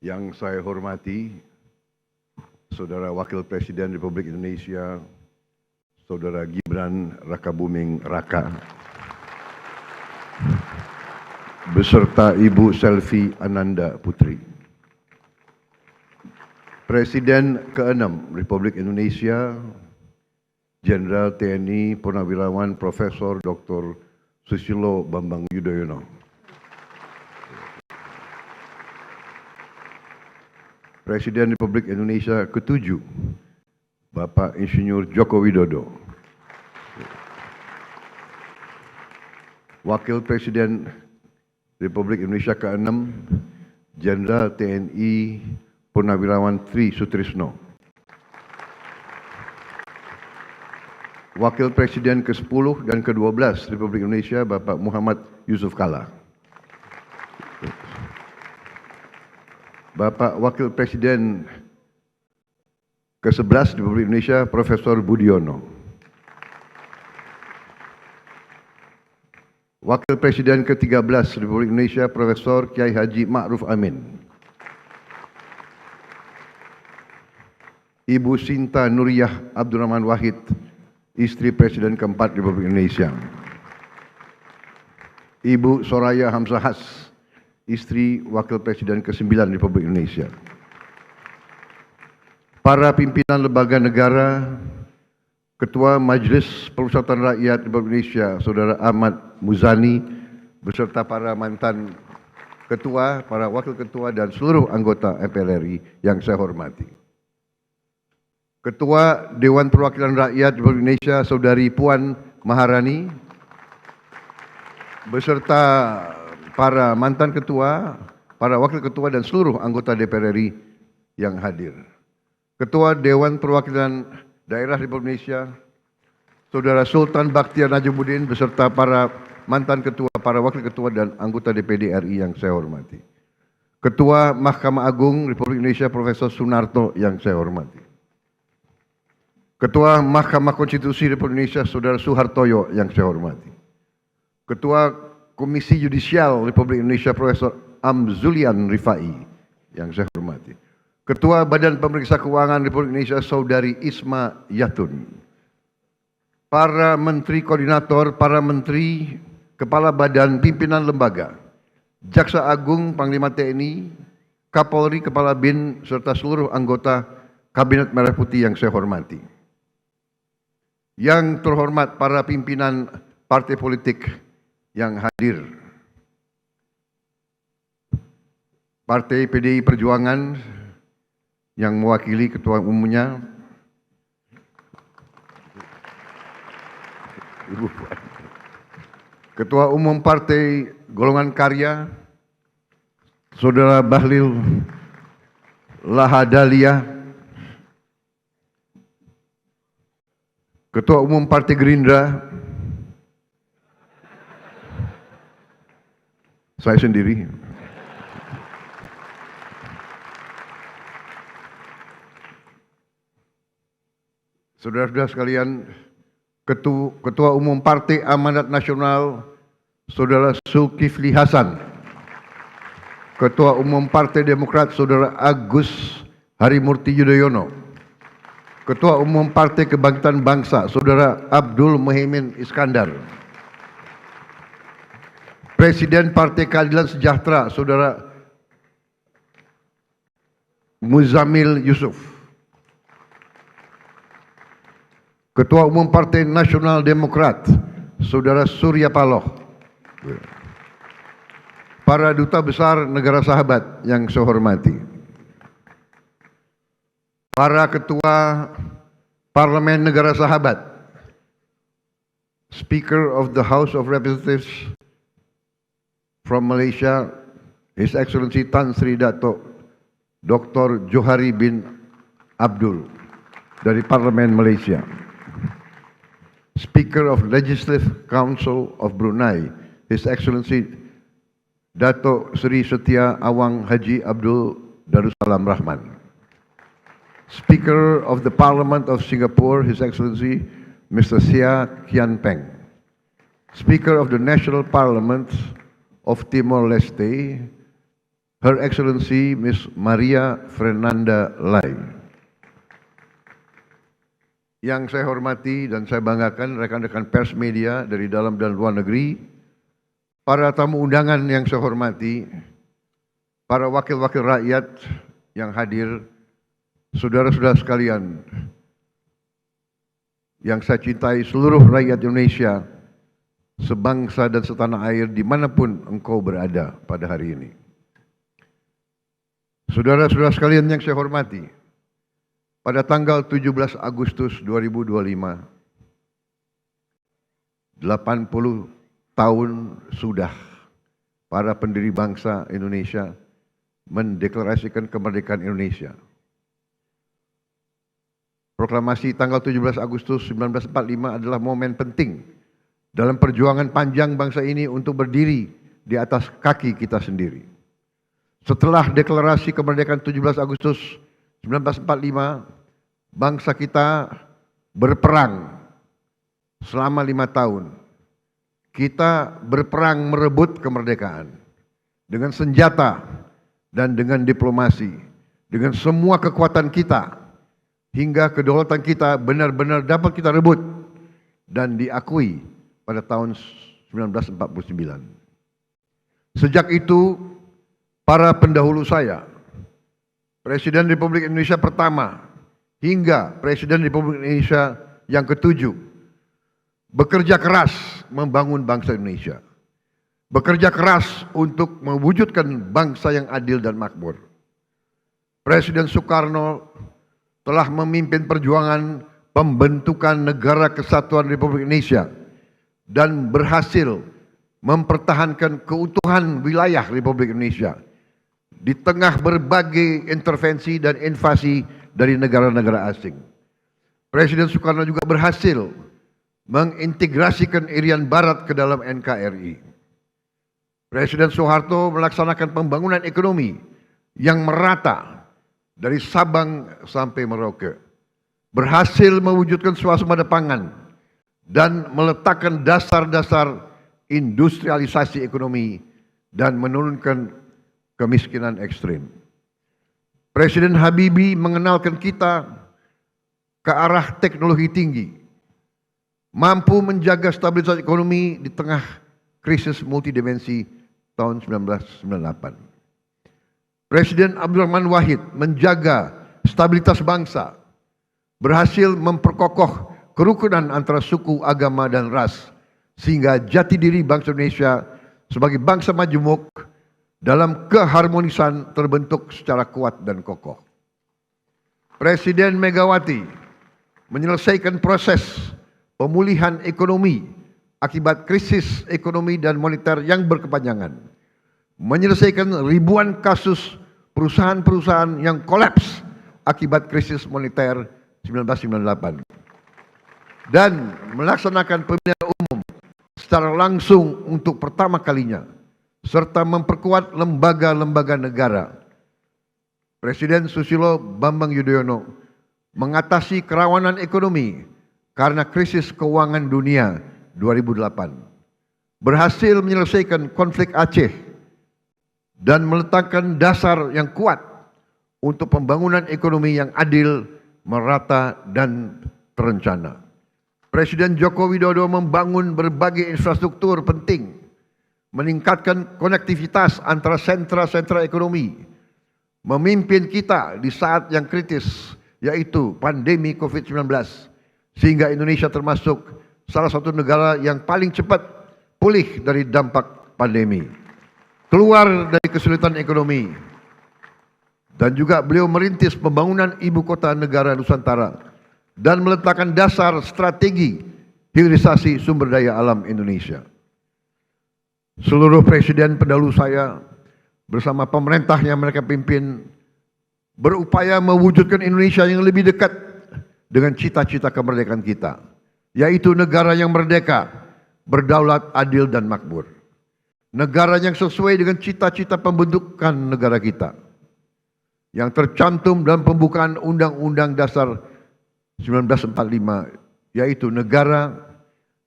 Yang saya hormati, Saudara Wakil Presiden Republik Indonesia, Saudara Gibran Rakabuming Raka, beserta Ibu Selvi Ananda Putri. Presiden ke-6 Republik Indonesia, Jenderal TNI Purnawirawan Profesor Dr. Susilo Bambang Yudhoyono. Presiden Republik Indonesia ke-7, Bapak Insinyur Joko Widodo. Wakil Presiden Republik Indonesia ke-6, Jenderal TNI Purnawirawan Tri Sutrisno. Wakil Presiden ke-10 dan ke-12 Republik Indonesia, Bapak Muhammad Yusuf Kalla. Bapak Wakil Presiden ke-11 Republik Indonesia, Profesor Budiono. Wakil Presiden ke-13 Republik Indonesia, Profesor Kiai Haji Ma'ruf Amin. Ibu Sinta Nuriyah Abdurrahman Wahid, istri Presiden ke-4 Republik Indonesia. Ibu Soraya Hamzahas, istri Wakil Presiden ke-9 Republik Indonesia. Para pimpinan lembaga negara, Ketua Majelis Permusyawaratan Rakyat Republik Indonesia, Saudara Ahmad Muzani, beserta para mantan ketua, para wakil ketua, dan seluruh anggota MPR RI yang saya hormati. Ketua Dewan Perwakilan Rakyat Republik Indonesia, Saudari Puan Maharani, beserta para mantan ketua, para wakil ketua, dan seluruh anggota DPR RI yang hadir. Ketua Dewan Perwakilan Daerah Republik Indonesia, Saudara Sultan Bakhtiar Najamuddin, beserta para mantan ketua, para wakil ketua, dan anggota DPD RI yang saya hormati. Ketua Mahkamah Agung Republik Indonesia, Profesor Sunarto yang saya hormati. Ketua Mahkamah Konstitusi Republik Indonesia, Saudara Suhartoyo yang saya hormati. Ketua Komisi Yudisial Republik Indonesia, Profesor Amzulian Rifai yang saya hormati. Ketua Badan Pemeriksa Keuangan Republik Indonesia, Saudari Isma Yatun. Para Menteri Koordinator, para Menteri, Kepala Badan Pimpinan Lembaga, Jaksa Agung, Panglima TNI, Kapolri, Kepala BIN, serta seluruh anggota Kabinet Merah Putih yang saya hormati. Yang terhormat para pimpinan partai politik yang hadir. Partai PDI Perjuangan yang mewakili ketua umumnya, Ketua Umum Partai Golongan Karya, Saudara Bahlil Lahadalia, Ketua Umum Partai Gerindra, saya sendiri. Saudara-saudara sekalian, Ketua Umum Partai Amanat Nasional, Saudara Zulkifli Hasan. Ketua Umum Partai Demokrat, Saudara Agus Harimurti Yudhoyono. Ketua Umum Partai Kebangkitan Bangsa, Saudara Abdul Muhaimin Iskandar. Presiden Partai Keadilan Sejahtera, Saudara Muzamil Yusuf. Ketua Umum Partai Nasional Demokrat, Saudara Surya Paloh. Para duta besar negara sahabat yang saya hormati. Para ketua Parlemen Negara Sahabat, Speaker of the House of Representatives from Malaysia, His Excellency Tan Sri Dato' Dr. Johari bin Abdul dari Parlemen Malaysia. Speaker of Legislative Council of Brunei, His Excellency Dato' Sri Setia Awang Haji Abdul Darussalam Rahman. Speaker of the Parliament of Singapore, His Excellency Mr. Sia Kian Peng. Speaker of the National Parliament of Timor-Leste, Her Excellency Miss Maria Fernanda Lai. Yang saya hormati dan saya banggakan rekan-rekan pers media dari dalam dan luar negeri, para tamu undangan yang saya hormati, para wakil-wakil rakyat yang hadir, saudara-saudara sekalian, yang saya cintai seluruh rakyat Indonesia, sebangsa dan setanah air dimanapun engkau berada pada hari ini. Saudara-saudara sekalian yang saya hormati, pada tanggal 17 Agustus 2025, 80 tahun sudah para pendiri bangsa Indonesia mendeklarasikan kemerdekaan Indonesia. Proklamasi tanggal 17 Agustus 1945 adalah momen penting dalam perjuangan panjang bangsa ini untuk berdiri di atas kaki kita sendiri. Setelah deklarasi kemerdekaan 17 Agustus 1945, bangsa kita berperang selama 5 tahun. Kita berperang merebut kemerdekaan dengan senjata dan dengan diplomasi, dengan semua kekuatan kita, hingga kedaulatan kita benar-benar dapat kita rebut dan diakui pada tahun 1949. Sejak itu, para pendahulu saya, Presiden Republik Indonesia pertama hingga Presiden Republik Indonesia yang ketujuh, bekerja keras membangun bangsa Indonesia. Bekerja keras untuk mewujudkan bangsa yang adil dan makmur. Presiden Soekarno telah memimpin perjuangan pembentukan Negara Kesatuan Republik Indonesia dan berhasil mempertahankan keutuhan wilayah Republik Indonesia di tengah berbagai intervensi dan invasi dari negara-negara asing. Presiden Soekarno juga berhasil mengintegrasikan Irian Barat ke dalam NKRI. Presiden Soeharto melaksanakan pembangunan ekonomi yang merata dari Sabang sampai Merauke. Berhasil mewujudkan swasembada pangan dan meletakkan dasar-dasar industrialisasi ekonomi dan menurunkan kemiskinan ekstrim. Presiden Habibie mengenalkan kita ke arah teknologi tinggi, mampu menjaga stabilitas ekonomi di tengah krisis multidimensi tahun 1998. Presiden Abdurrahman Wahid menjaga stabilitas bangsa, berhasil memperkokoh kerukunan antara suku, agama, dan ras, sehingga jati diri bangsa Indonesia sebagai bangsa majemuk dalam keharmonisan terbentuk secara kuat dan kokoh. Presiden Megawati menyelesaikan proses pemulihan ekonomi akibat krisis ekonomi dan moneter yang berkepanjangan, menyelesaikan ribuan kasus perusahaan-perusahaan yang kolaps akibat krisis moneter 1998, dan melaksanakan pemilihan umum secara langsung untuk pertama kalinya, serta memperkuat lembaga-lembaga negara. Presiden Susilo Bambang Yudhoyono mengatasi kerawanan ekonomi karena krisis keuangan dunia 2008, berhasil menyelesaikan konflik Aceh dan meletakkan dasar yang kuat untuk pembangunan ekonomi yang adil, merata, dan terencana. Presiden Joko Widodo membangun berbagai infrastruktur penting, meningkatkan konektivitas antara sentra-sentra ekonomi, memimpin kita di saat yang kritis, yaitu pandemi COVID-19, sehingga Indonesia termasuk salah satu negara yang paling cepat pulih dari dampak pandemi, keluar dari kesulitan ekonomi, dan juga beliau merintis pembangunan ibu kota negara Nusantara dan meletakkan dasar strategi hilirisasi sumber daya alam Indonesia. Seluruh presiden pendahulu saya bersama pemerintah yang mereka pimpin berupaya mewujudkan Indonesia yang lebih dekat dengan cita-cita kemerdekaan kita, yaitu negara yang merdeka, berdaulat, adil, dan makmur. Negara yang sesuai dengan cita-cita pembentukan negara kita, yang tercantum dalam pembukaan Undang-Undang Dasar 1945, yaitu negara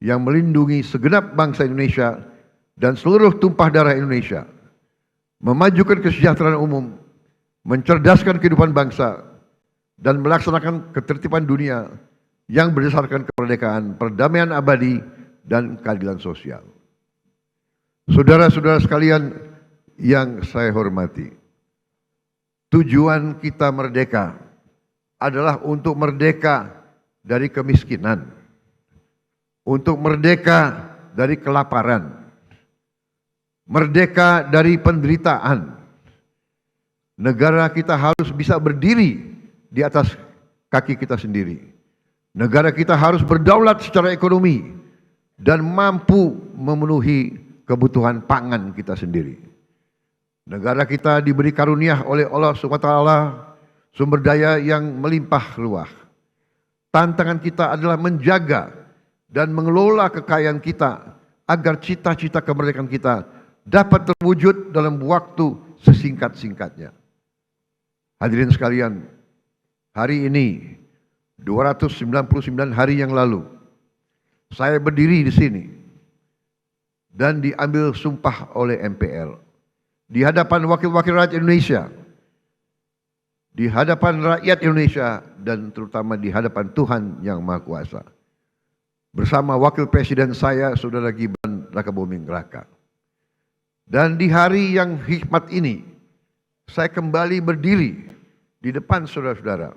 yang melindungi segenap bangsa Indonesia dan seluruh tumpah darah Indonesia memajukan kesejahteraan umum, mencerdaskan kehidupan bangsa, dan melaksanakan ketertiban dunia yang berdasarkan kemerdekaan, perdamaian abadi, dan keadilan sosial. Saudara-saudara sekalian yang saya hormati, tujuan kita merdeka adalah untuk merdeka dari kemiskinan, untuk merdeka dari kelaparan, merdeka dari penderitaan. Negara kita harus bisa berdiri di atas kaki kita sendiri. Negara kita harus berdaulat secara ekonomi dan mampu memenuhi kebutuhan pangan kita sendiri. Negara kita diberi karunia oleh Allah SWT sumber daya yang melimpah ruah. Tantangan kita adalah menjaga dan mengelola kekayaan kita agar cita-cita kemerdekaan kita dapat terwujud dalam waktu sesingkat-singkatnya. Hadirin sekalian, hari ini 299 hari yang lalu saya berdiri di sini dan diambil sumpah oleh MPR di hadapan wakil-wakil rakyat Indonesia, di hadapan rakyat Indonesia, dan terutama di hadapan Tuhan Yang Maha Kuasa. Bersama wakil presiden saya, Saudara Gibran Rakabuming Raka. Dan di hari yang hikmat ini, saya kembali berdiri di depan saudara-saudara,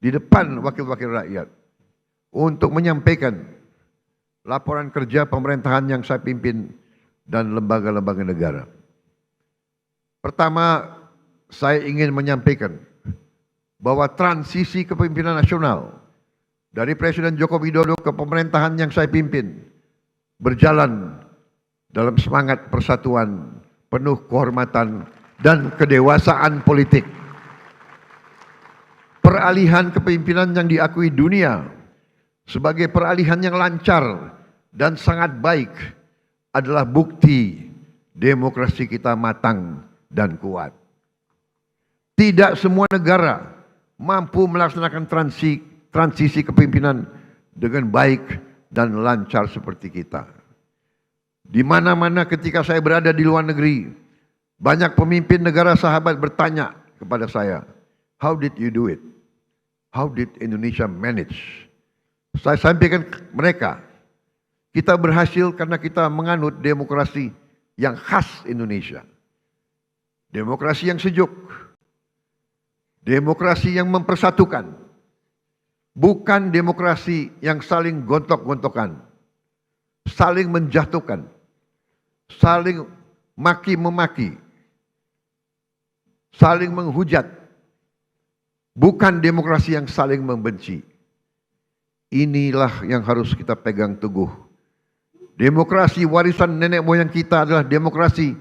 di depan wakil-wakil rakyat, untuk menyampaikan laporan kerja pemerintahan yang saya pimpin dan lembaga-lembaga negara. Pertama, saya ingin menyampaikan bahwa transisi kepemimpinan nasional dari Presiden Joko Widodo ke pemerintahan yang saya pimpin berjalan dalam semangat persatuan, penuh kehormatan dan kedewasaan politik. Peralihan kepemimpinan yang diakui dunia sebagai peralihan yang lancar dan sangat baik adalah bukti demokrasi kita matang dan kuat. Tidak semua negara mampu melaksanakan transisi kepemimpinan dengan baik dan lancar seperti kita. Di mana-mana ketika saya berada di luar negeri, banyak pemimpin negara sahabat bertanya kepada saya, "How did you do it? How did Indonesia manage?" Saya sampaikan ke mereka, kita berhasil karena kita menganut demokrasi yang khas Indonesia. Demokrasi yang sejuk, demokrasi yang mempersatukan, bukan demokrasi yang saling gontok-gontokan, saling menjatuhkan, saling maki-memaki, saling menghujat, bukan demokrasi yang saling membenci. Inilah yang harus kita pegang teguh. Demokrasi warisan nenek moyang kita adalah demokrasi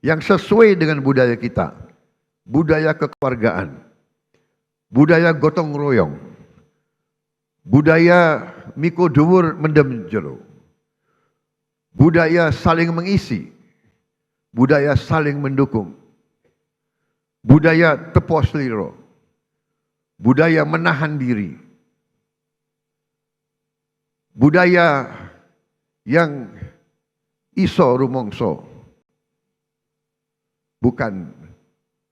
yang sesuai dengan budaya kita. Budaya kekeluargaan, budaya gotong royong, budaya miko dhuwur mendem jero, budaya saling mengisi, budaya saling mendukung, budaya tepo sliro, budaya menahan diri, budaya yang iso rumongso, bukan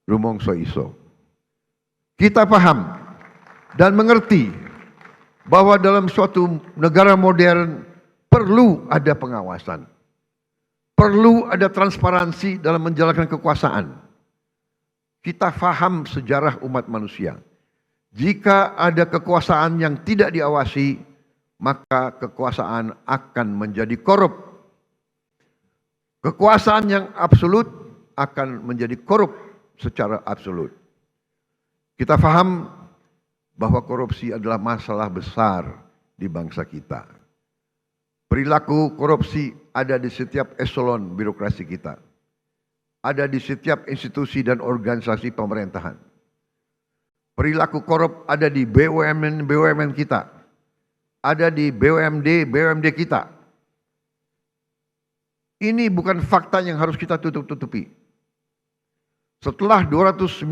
rumongso iso. Kita paham dan mengerti bahwa dalam suatu negara modern perlu ada pengawasan, perlu ada transparansi dalam menjalankan kekuasaan. Kita paham sejarah umat manusia. Jika ada kekuasaan yang tidak diawasi, maka kekuasaan akan menjadi korup. Kekuasaan yang absolut akan menjadi korup secara absolut. Kita paham bahwa korupsi adalah masalah besar di bangsa kita. Perilaku korupsi ada di setiap eselon birokrasi kita. Ada di setiap institusi dan organisasi pemerintahan. Perilaku korup ada di BUMN kita. Ada di BUMD kita. Ini bukan fakta yang harus kita tutup-tutupi. Setelah 299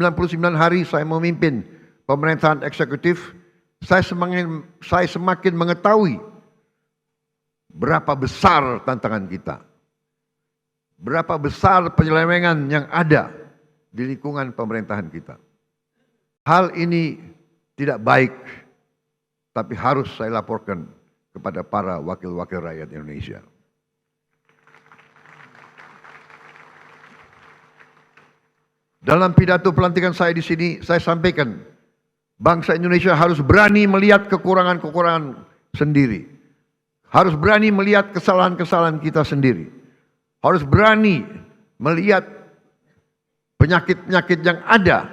hari saya memimpin pemerintahan eksekutif, saya semakin mengetahui berapa besar tantangan kita. Berapa besar penyelewengan yang ada di lingkungan pemerintahan kita. Hal ini tidak baik, tapi harus saya laporkan kepada para wakil-wakil rakyat Indonesia. Dalam pidato pelantikan saya di sini, saya sampaikan, bangsa Indonesia harus berani melihat kekurangan-kekurangan sendiri. Harus berani melihat kesalahan-kesalahan kita sendiri. Harus berani melihat penyakit-penyakit yang ada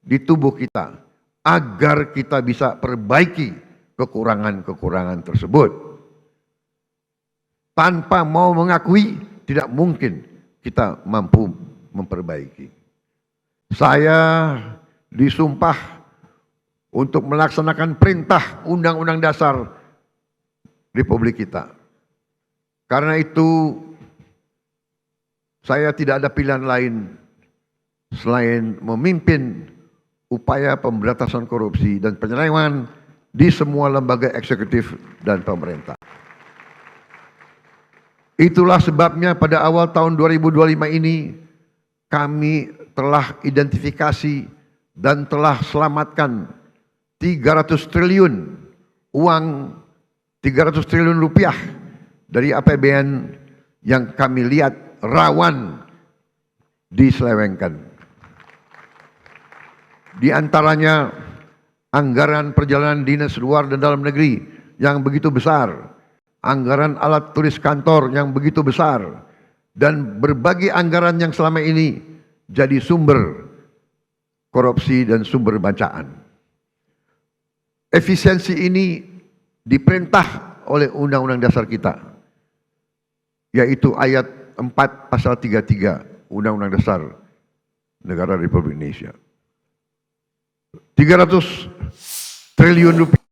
di tubuh kita, agar kita bisa perbaiki kekurangan-kekurangan tersebut. Tanpa mau mengakui, tidak mungkin kita mampu memperbaiki. Saya disumpah untuk melaksanakan perintah Undang-Undang Dasar Republik kita. Karena itu, saya tidak ada pilihan lain selain memimpin upaya pemberantasan korupsi dan penyelewengan di semua lembaga eksekutif dan pemerintah. Itulah sebabnya pada awal tahun 2025 ini kami telah identifikasi dan telah selamatkan 300 triliun uang, 300 triliun rupiah dari APBN yang kami lihat rawan diselewengkan. Di antaranya anggaran perjalanan dinas luar dan dalam negeri yang begitu besar, anggaran alat tulis kantor yang begitu besar, dan berbagai anggaran yang selama ini jadi sumber korupsi dan sumber bacaan. Efisiensi ini diperintah oleh Undang-Undang Dasar kita, yaitu ayat 4 pasal 33 Undang-Undang Dasar Negara Republik Indonesia. 300 triliun rupiah